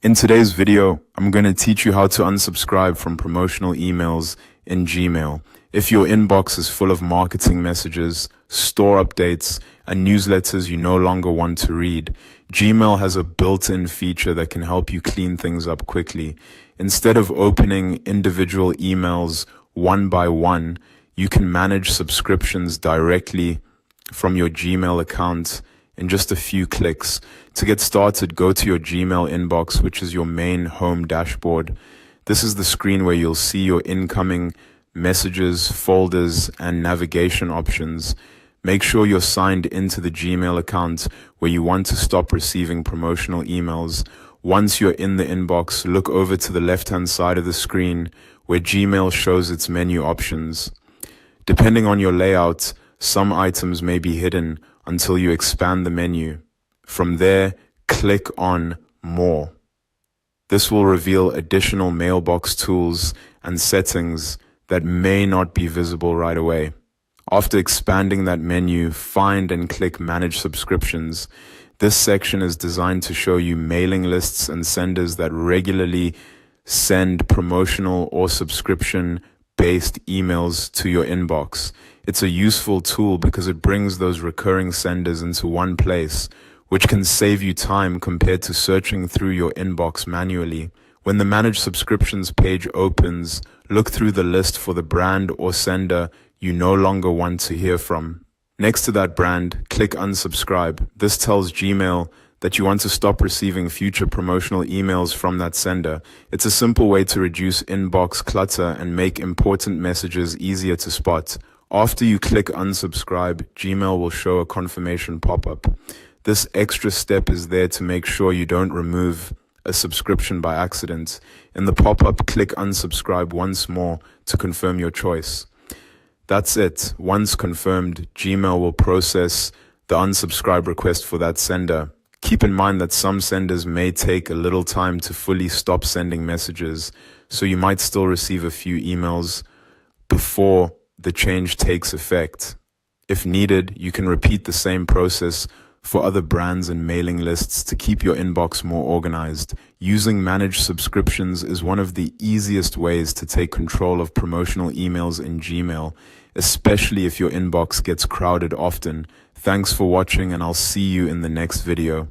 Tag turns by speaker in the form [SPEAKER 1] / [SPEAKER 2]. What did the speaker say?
[SPEAKER 1] In today's video, I'm going to teach you how to unsubscribe from promotional emails in Gmail. If your inbox is full of marketing messages, store updates, and newsletters you no longer want to read, Gmail has a built-in feature that can help you clean things up quickly. Instead of opening individual emails one by one, you can manage subscriptions directly from your Gmail account in just a few clicks. To get started, go to your Gmail inbox, which is your main home dashboard. This is the screen where you'll see your incoming messages, folders, and navigation options. Make sure you're signed into the Gmail account where you want to stop receiving promotional emails. Once you're in the inbox, look over to the left-hand side of the screen where Gmail shows its menu options. Depending on your layout, some items may be hidden until you expand the menu. From there, click on More. This will reveal additional mailbox tools and settings that may not be visible right away. After expanding that menu, find and click Manage Subscriptions. This section is designed to show you mailing lists and senders that regularly send promotional or subscription-based emails to your inbox. It's a useful tool because it brings those recurring senders into one place, which can save you time compared to searching through your inbox manually. When the Manage Subscriptions page opens, look through the list for the brand or sender you no longer want to hear from. Next to that brand, click Unsubscribe. This tells Gmail that you want to stop receiving future promotional emails from that sender. It's a simple way to reduce inbox clutter and make important messages easier to spot. After you click Unsubscribe, Gmail will show a confirmation pop-up. This extra step is there to make sure you don't remove a subscription by accident. In the pop-up, click Unsubscribe once more to confirm your choice. That's it. Once confirmed, Gmail will process the unsubscribe request for that sender. Keep in mind that some senders may take a little time to fully stop sending messages, so you might still receive a few emails before the change takes effect. If needed, you can repeat the same process for other brands and mailing lists to keep your inbox more organized. Using managed subscriptions is one of the easiest ways to take control of promotional emails in Gmail, especially if your inbox gets crowded often. Thanks for watching, and I'll see you in the next video.